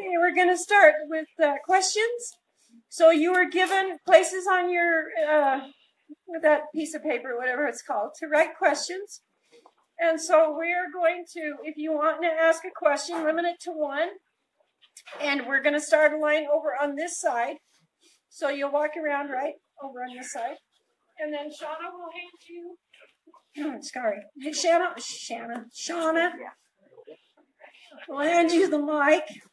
Okay, we're going to start with questions. So you were given places on your with that piece of paper, whatever it's called, to write questions. And so we're going to, if you want to ask a question, limit it to one. And we're going to start a line over on this side. So you'll walk around right over on this side. And then Shauna will hand you, sorry, Shauna will hand you the mic,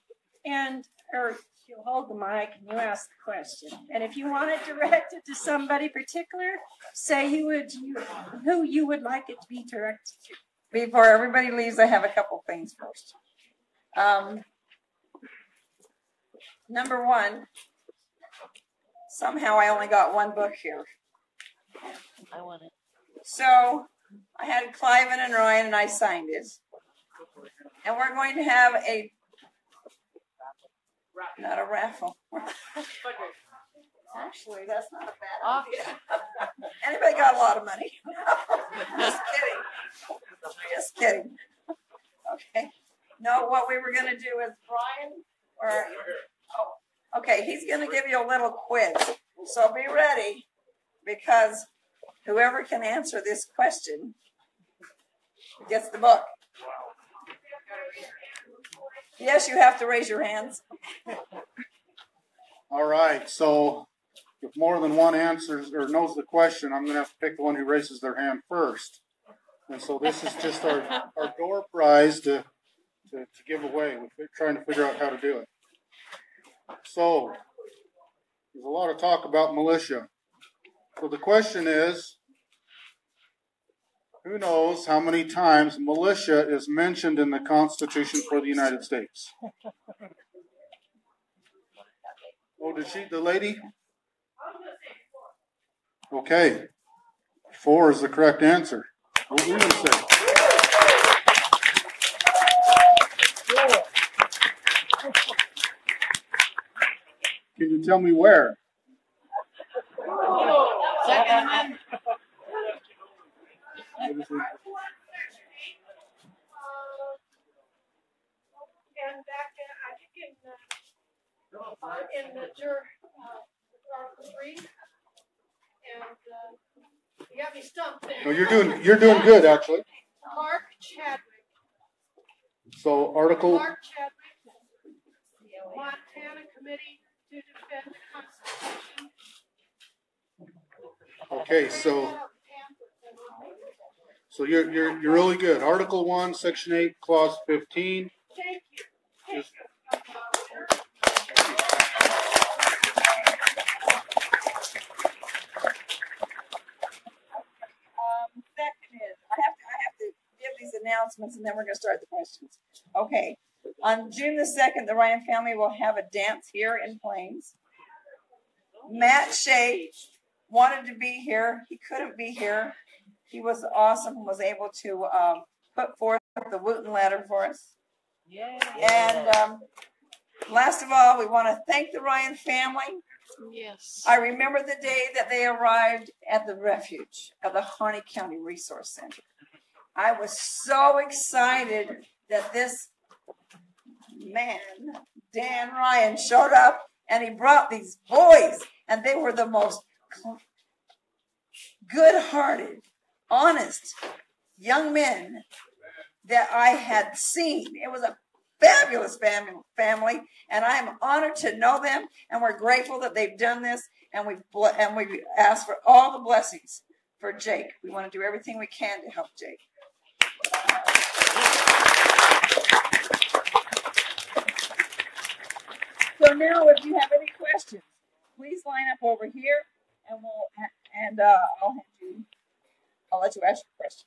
or you'll hold the mic and you ask the question. And if you want it directed to somebody particular, say who you would like it to be directed to. Before everybody leaves, I have a couple things first. Number one, somehow I only got one book here. I want it. So I had Cliven and Ryan, and I signed it. And we're going to have not a raffle. Actually, that's not a bad idea. Anybody got a lot of money? Just kidding. Okay. No, what we were going to do is Brian, okay, he's going to give you a little quiz. So be ready, because whoever can answer this question gets the book. Yes, you have to raise your hands. All right, so if more than one answers or knows the question, I'm going to have to pick the one who raises their hand first. And so this is just our door prize to give away. We're trying to figure out how to do it. So there's a lot of talk about militia. So the question is, who knows how many times militia is mentioned in the Constitution for the United States? Oh, the lady? Okay. 4 is the correct answer. What are we going to say? Can you tell me where? Second. And back in, I think in the Article 3, and you got me stumped there. No, you're doing good, actually. Mark Chadwick. So Mark Chadwick, Montana Committee to Defend the Constitution. Okay, so you're really good. Article 1, Section 8, Clause 15. Thank you. Second is, I have to give these announcements, and then we're going to start the questions. Okay. On June the 2nd, the Ryan family will have a dance here in Plains. Matt Shea wanted to be here. He couldn't be here. He was awesome, was able to put forth the Wooten letter for us. Yeah. And last of all, we want to thank the Ryan family. Yes. I remember the day that they arrived at the refuge of the Harney County Resource Center. I was so excited that this man, Dan Ryan, showed up, and he brought these boys, and they were the most good-hearted, honest young men that I had seen. It was a fabulous family, and I am honored to know them, and we're grateful that they've done this, and we ask for all the blessings for Jake. We want to do everything we can to help Jake. So now, if you have any questions, please line up over here, and I'll let you ask your questions.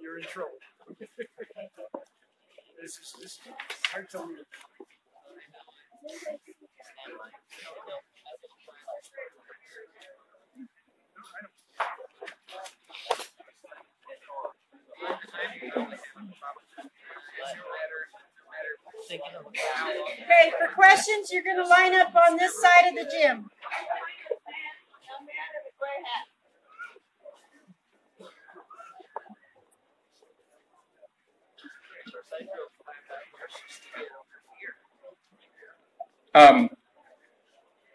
You're in trouble. This is hard to read. thinking of Okay, for questions, you're going to line up on this side of the gym.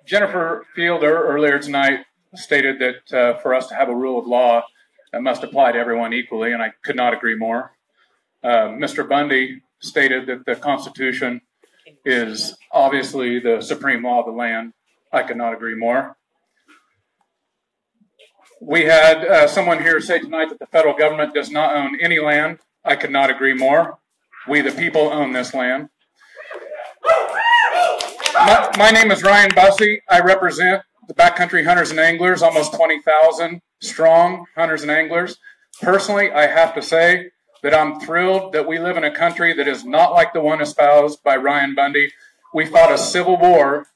Jennifer Fielder earlier tonight stated that for us to have a rule of law, that must apply to everyone equally, and I could not agree more. Mr. Bundy stated that the Constitution is obviously the supreme law of the land. I could not agree more. We had someone here say tonight that the federal government does not own any land. I could not agree more. We, the people, own this land. My name is Ryan Bussey. I represent the Backcountry Hunters and Anglers, almost 20,000 strong hunters and anglers. Personally, I have to say that I'm thrilled that we live in a country that is not like the one espoused by Ryan Bundy. We fought a civil war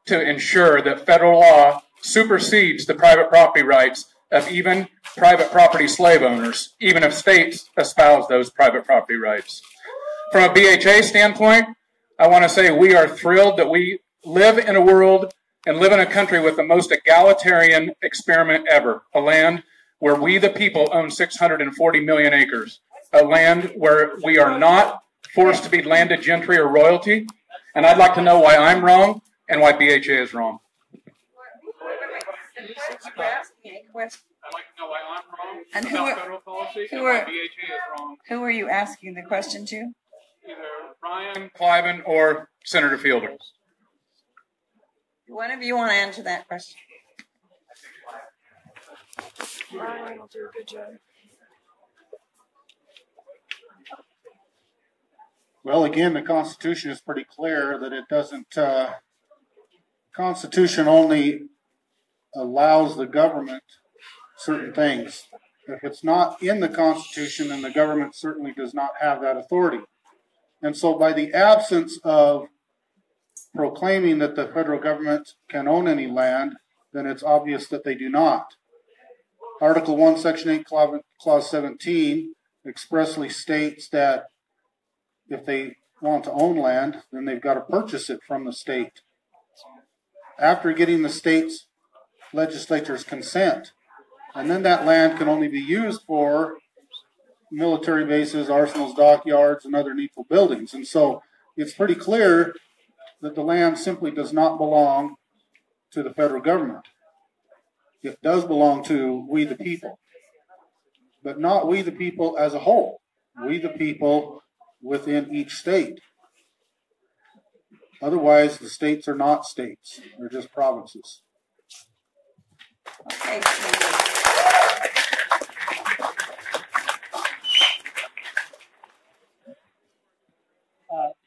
to ensure that federal law supersedes the private property rights of even private property slave owners, even if states espouse those private property rights. From a BHA standpoint, I want to say we are thrilled that we live in a world and live in a country with the most egalitarian experiment ever, a land where we, the people, own 640 million acres, a land where we are not forced to be landed gentry or royalty. And I'd like to know why I'm wrong and why BHA is wrong. You're asking a question. I'd like to know why I'm wrong And about federal policy who and why are- BHA is wrong. Who are you asking the question to? Either Ryan, Cliven, or Senator Fielder. One of you want to answer that question? Ryan will do a good job. Well, again, the Constitution is pretty clear that it doesn't, Constitution only allows the government certain things. If it's not in the Constitution, then the government certainly does not have that authority. And so by the absence of proclaiming that the federal government can own any land, then it's obvious that they do not. Article 1, Section 8, Clause 17 expressly states that if they want to own land, then they've got to purchase it from the state. After getting the state's legislature's consent. And then that land can only be used for military bases, arsenals, dockyards, and other needful buildings. And so it's pretty clear that the land simply does not belong to the federal government. It does belong to we the people, but not we the people as a whole. We the people within each state. Otherwise, the states are not states. They're just provinces. Okay.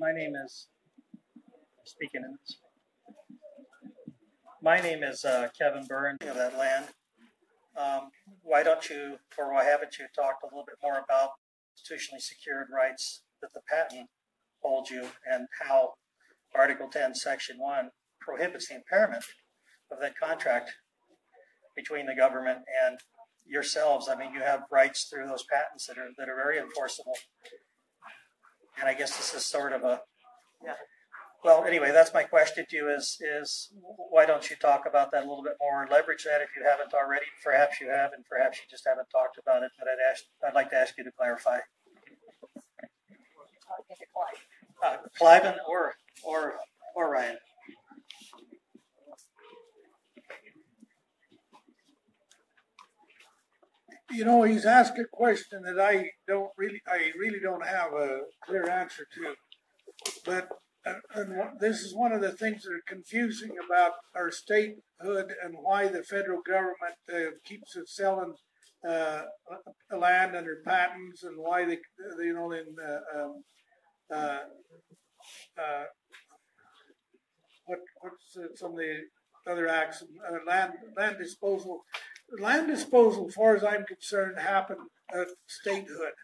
My name is, speaking in this. My name is Kevin Byrne of that land. Why don't you, or why haven't you talked a little bit more about constitutionally secured rights that the patent holds you and how Article 10, Section 1 prohibits the impairment of that contract between the government and yourselves? I mean, you have rights through those patents that are very enforceable. And I guess this is sort of a, well, anyway, that's my question to you is why don't you talk about that a little bit more, leverage that if you haven't already? Perhaps you have, and perhaps you just haven't talked about it, but I'd like to ask you to clarify. Cliven or Ryan. You know, he's asked a question that I really don't have a clear answer to. But this is one of the things that are confusing about our statehood and why the federal government keeps it selling land under patents, and why they you know, in what's some of the other acts, land disposal. Land disposal, as far as I'm concerned, happened at statehood.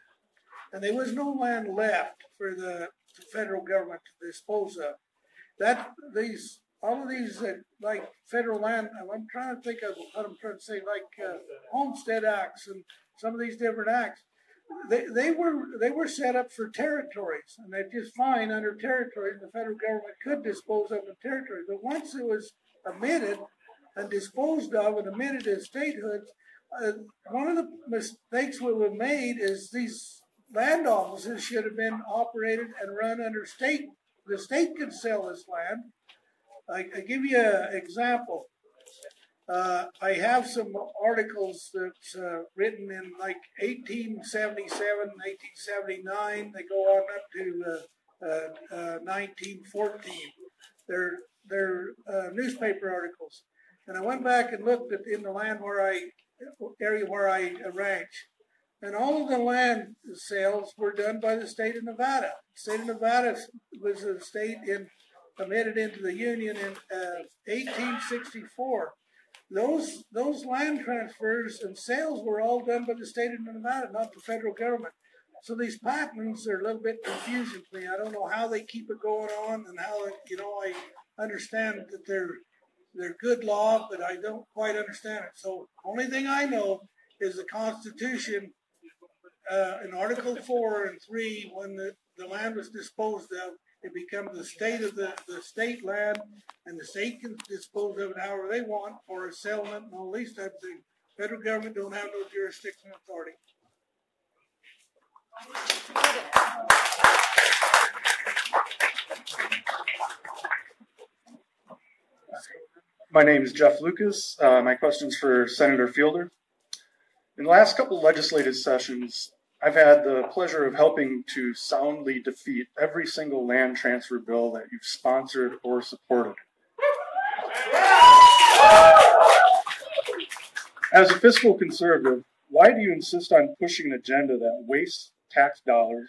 And there was no land left for the federal government to dispose of. All of these, like federal land, I'm trying to think of what I'm trying to say, like homestead acts and some of these different acts, they were set up for territories, and that's just fine under territories. The federal government could dispose of the territory, but once it was admitted and disposed of and admitted as statehood, one of the mistakes we have made is these land offices should have been operated and run under state. The state could sell this land. I give you an example. I have some articles that's written in like 1877, 1879. They go on up to 1914. They're newspaper articles. And I went back and looked at in the land area where I ranch. And all of the land sales were done by the state of Nevada. The state of Nevada was a state admitted into the Union in 1864. Those land transfers and sales were all done by the state of Nevada, not the federal government. So these patents are a little bit confusing to me. I don't know how they keep it going on and how, I understand that they're good law, but I don't quite understand it. So only thing I know is the Constitution in Article 4 and 3, when the land was disposed of, it becomes the state of the state land, and the state can dispose of it however they want, or a settlement and all these types of things. Federal government don't have no jurisdiction authority. My name is Jeff Lucas. My question's for Senator Fielder. In the last couple of legislative sessions, I've had the pleasure of helping to soundly defeat every single land transfer bill that you've sponsored or supported. As a fiscal conservative, why do you insist on pushing an agenda that wastes tax dollars,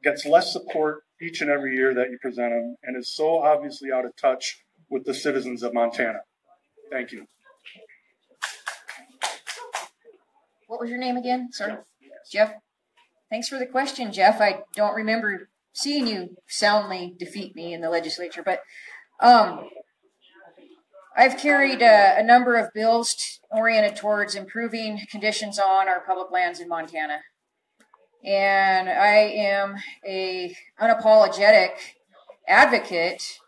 gets less support each and every year that you present them, and is so obviously out of touch with the citizens of Montana? Thank you. What was your name again? Sorry. Jeff? Thanks for the question, Jeff. I don't remember seeing you soundly defeat me in the legislature, but I've carried a number of bills oriented towards improving conditions on our public lands in Montana. And I am a unapologetic advocate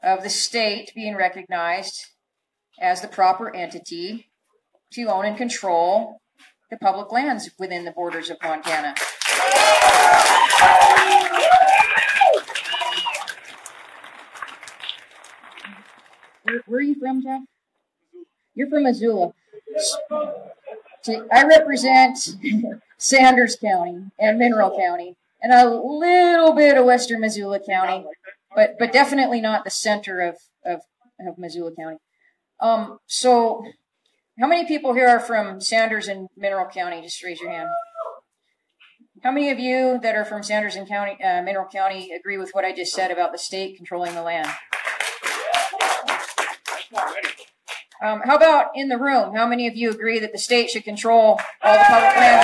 of the state being recognized as the proper entity to own and control the public lands within the borders of Montana. Where are you from, Jeff? You're from Missoula. So I represent Sanders County and Mineral County, and a little bit of western Missoula County, but definitely not the center of Missoula County. So how many people here are from Sanders and Mineral County? Just raise your hand. How many of you that are from Sanders and Mineral County agree with what I just said about the state controlling the land? How about in the room? How many of you agree that the state should control all the public land?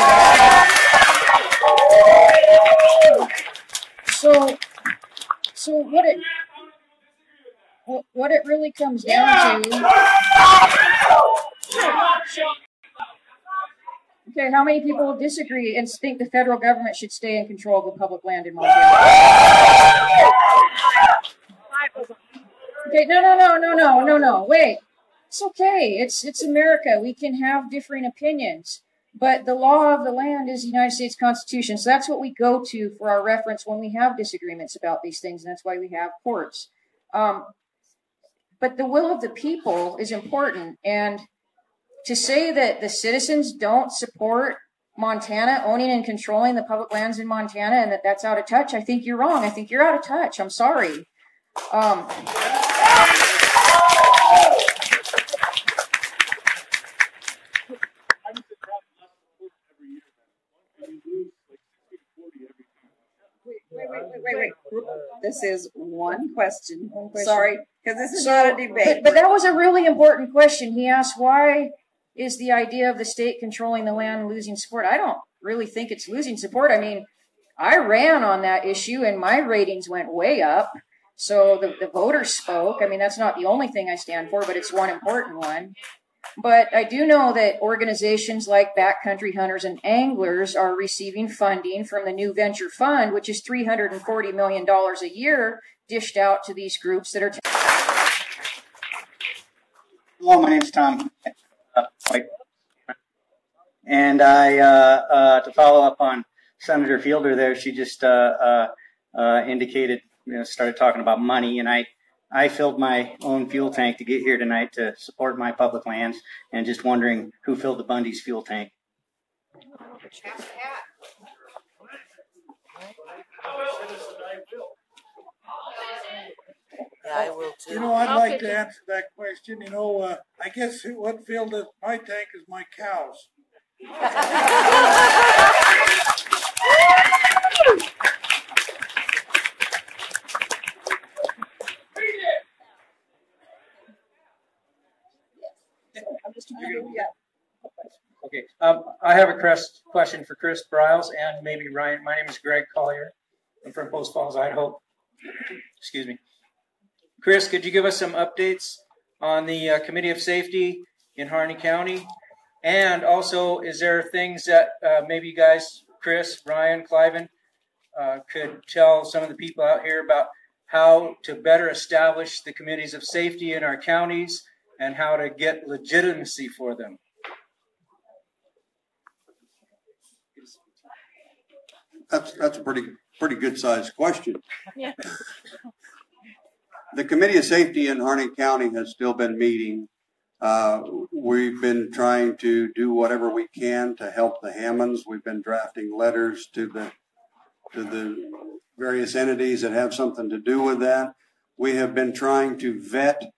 So what it really comes down to. Okay, how many people disagree and think the federal government should stay in control of the public land in Montana? Okay, no, wait. It's okay. It's America. We can have differing opinions. But the law of the land is the United States Constitution. So that's what we go to for our reference when we have disagreements about these things. And that's why we have courts. But the will of the people is important. And to say that the citizens don't support Montana owning and controlling the public lands in Montana and that's out of touch, I think you're wrong. I think you're out of touch. I'm sorry. Wait. This is one question. Sorry, because this is not a debate. But that was a really important question. He asked, why is the idea of the state controlling the land losing support? I don't really think it's losing support. I mean, I ran on that issue and my ratings went way up. So the voters spoke. I mean, that's not the only thing I stand for, but it's one important one. But I do know that organizations like Backcountry Hunters and Anglers are receiving funding from the New Venture Fund, which is $340 million a year dished out to these groups that are. Hello, my name's Tom White. And I, to follow up on Senator Fielder there, she just indicated, started talking about money, and I filled my own fuel tank to get here tonight to support my public lands, and just wondering who filled the Bundy's fuel tank. Yeah, I will too. I'd like to answer that question. I guess what filled my tank is my cows. Okay, I have a question for Chris Briles and maybe Ryan. My name is Greg Collier. I'm from Post Falls, Idaho. Excuse me. Chris, could you give us some updates on the Committee of Safety in Harney County? And also, is there things that maybe you guys, Chris, Ryan, Cliven, could tell some of the people out here about how to better establish the committees of safety in our counties and how to get legitimacy for them? That's a pretty good sized question. Yeah. The Committee of Safety in Harney County has still been meeting. We've been trying to do whatever we can to help the Hammonds. We've been drafting letters to the various entities that have something to do with that. We have been trying to vet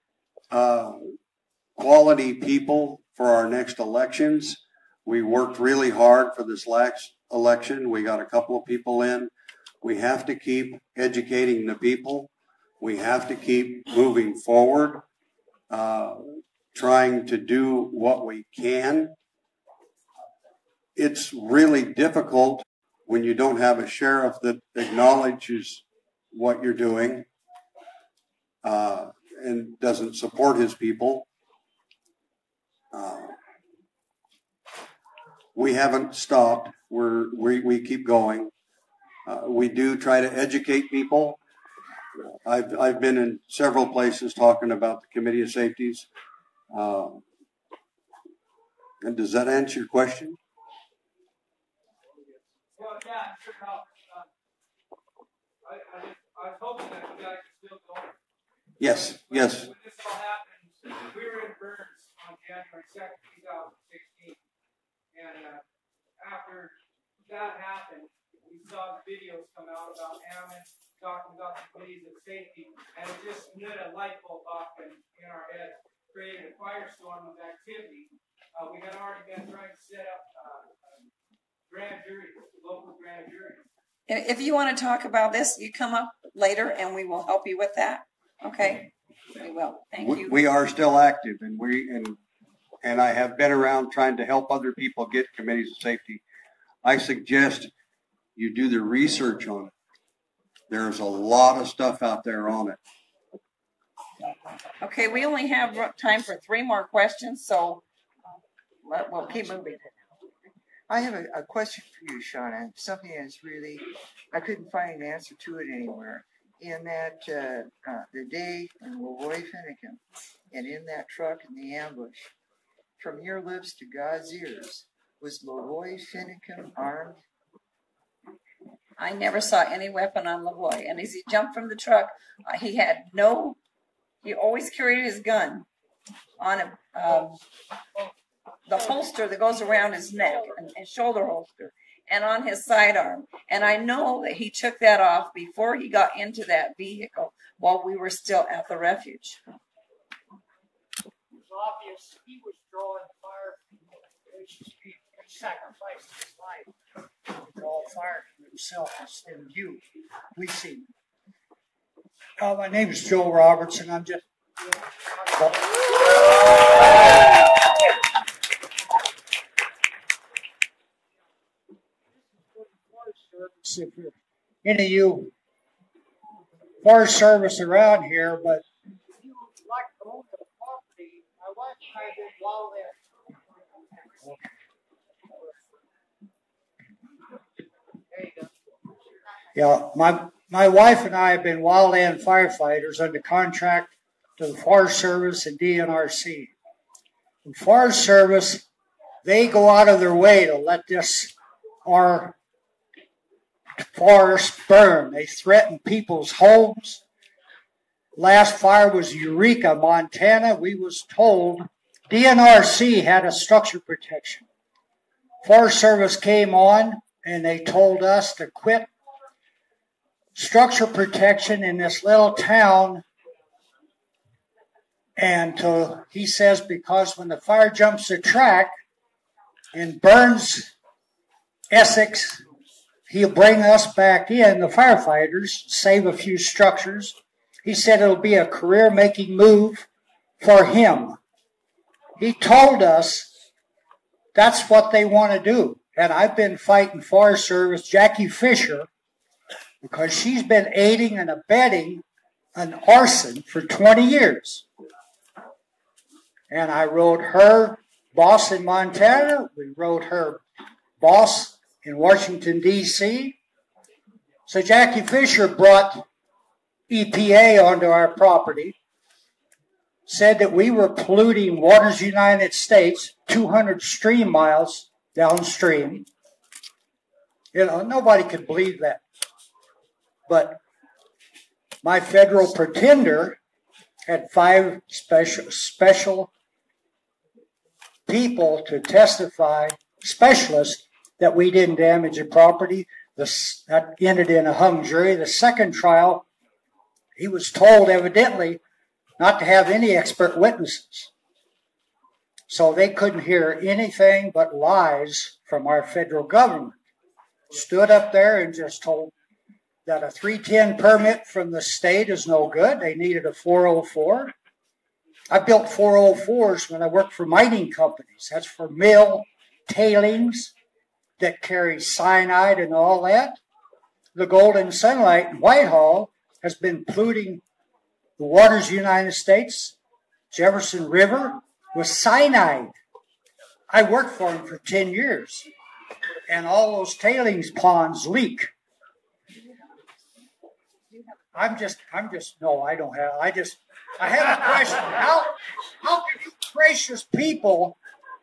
quality people for our next elections. We worked really hard for this last election. We got a couple of people in. We have to keep educating the people. We have to keep moving forward, trying to do what we can. It's really difficult when you don't have a sheriff that acknowledges what you're doing and doesn't support his people. We haven't stopped. We keep going. We do try to educate people. I've been in several places talking about the Committee of Safeties. And does that answer your question? Well, yeah, sure. I was hoping that you guys are still going. Yes, yes. When this all happened, we were in Burns on January 2nd, 2016. And after that happened, we saw the videos come out about Hammond talking about the committees of safety, and it just lit a light bulb off in our head, created a firestorm of activity. We had already been trying to set up grand juries, local grand juries. And if you want to talk about this, you come up later and we will help you with that. Okay? We will. Thank you. We are still active, and I have been around trying to help other people get committees of safety. I suggest you do the research on it. There's a lot of stuff out there on it. Okay, we only have time for 3 more questions, so we'll keep moving. I have a question for you, Shauna. Something that's really, I couldn't find an answer to it anywhere. In that, the day in Lavoy Finicum, and in that truck in the ambush, from your lips to God's ears, was Lavoy Finicum armed? I never saw any weapon on Lavoy. And as he jumped from the truck, he always carried his gun on him. The holster that goes around his neck, and shoulder holster, and on his sidearm. And I know that he took that off before he got into that vehicle while we were still at the refuge. It was obvious he was drawing fire from he sacrificed his life to draw fire from himself instead of you. We see. My name is Joe Robertson. I'm just. If any of you Forest Service around here, but if you like to own the property, I want you I've been walled in. There you go. Yeah, my wife and I have been wildland firefighters under contract to the Forest Service and DNRC. The Forest Service, they go out of their way to let our forest burn. They threaten people's homes. Last fire was Eureka, Montana. We was told DNRC had a structure protection. Forest Service came on and they told us to quit structure protection in this little town. And he says, because when the fire jumps the track and burns Essex, he'll bring us back in, the firefighters, save a few structures. He said it'll be a career-making move for him. He told us that's what they want to do. And I've been fighting Forest Service, Jackie Fisher, because she's been aiding and abetting an arson for 20 years. And I wrote her boss in Montana. We wrote her boss in Washington, D.C. So Jackie Fisher brought EPA onto our property, said that we were polluting Waters United States 200 stream miles downstream. You know, nobody could believe that. But my federal pretender had 5 special people to testify, specialists, that we didn't damage the property. That ended in a hung jury. The second trial, he was told evidently not to have any expert witnesses. So they couldn't hear anything but lies from our federal government. Stood up there and just told that a 310 permit from the state is no good. They needed a 404. I built 404s when I worked for mining companies. That's for mill tailings that carry cyanide and all that. The Golden Sunlight in Whitehall has been polluting the Waters United States, Jefferson River, with cyanide. I worked for them for 10 years, and all those tailings ponds leak. I have a question. How can you gracious people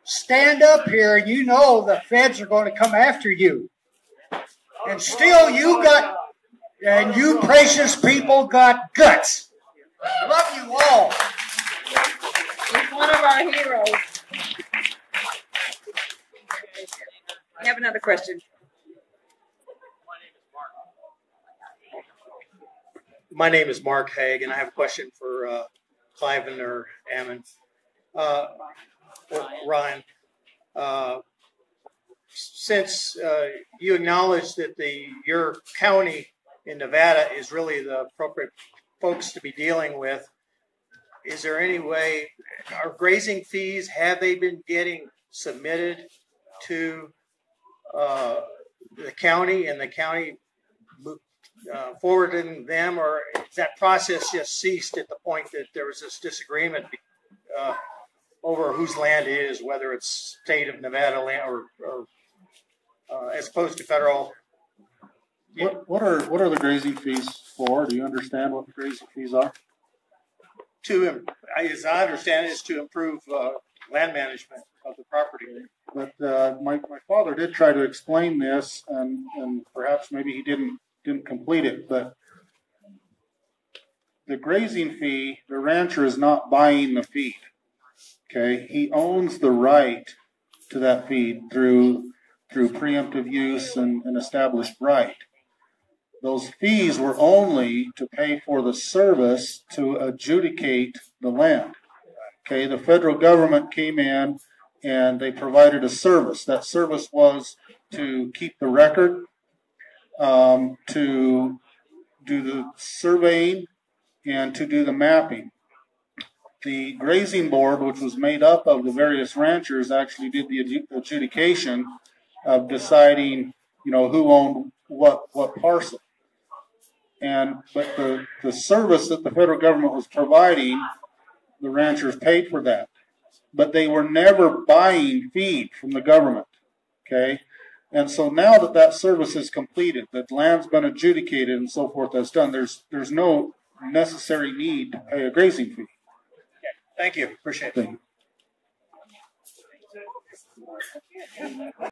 stand up here and you know the feds are going to come after you? And still you precious people got guts. Love you all. He's one of our heroes. I have another question. My name is Mark Haig, and I have a question for Cliven or Ammon. Or Ryan. Since you acknowledge that your county in Nevada is really the appropriate folks to be dealing with, is there any way, are grazing fees, have they been getting submitted to the county and the county forwarding them, or is that process just ceased at the point that there was this disagreement over whose land it is, whether it's state of Nevada land or as opposed to federal? Yeah. What are the grazing fees for? Do you understand what the grazing fees are? As I understand it, is to improve land management of the property. But my father did try to explain this, and perhaps maybe he didn't complete it. But the grazing fee, the rancher is not buying the feed. Okay, he owns the right to that feed through preemptive use and an established right. Those fees were only to pay for the service to adjudicate the land. Okay, the federal government came in and they provided a service. That service was to keep the record, to do the surveying, and to do the mapping. The grazing board, which was made up of the various ranchers, actually did the adjudication of deciding, who owned what parcel. But the service that the federal government was providing, the ranchers paid for that. but they were never buying feed from the government. Okay. And so now that that service is completed, that land's been adjudicated and so forth, that's done, there's no necessary need to pay a grazing fee. Thank you. Appreciate it. Thank you.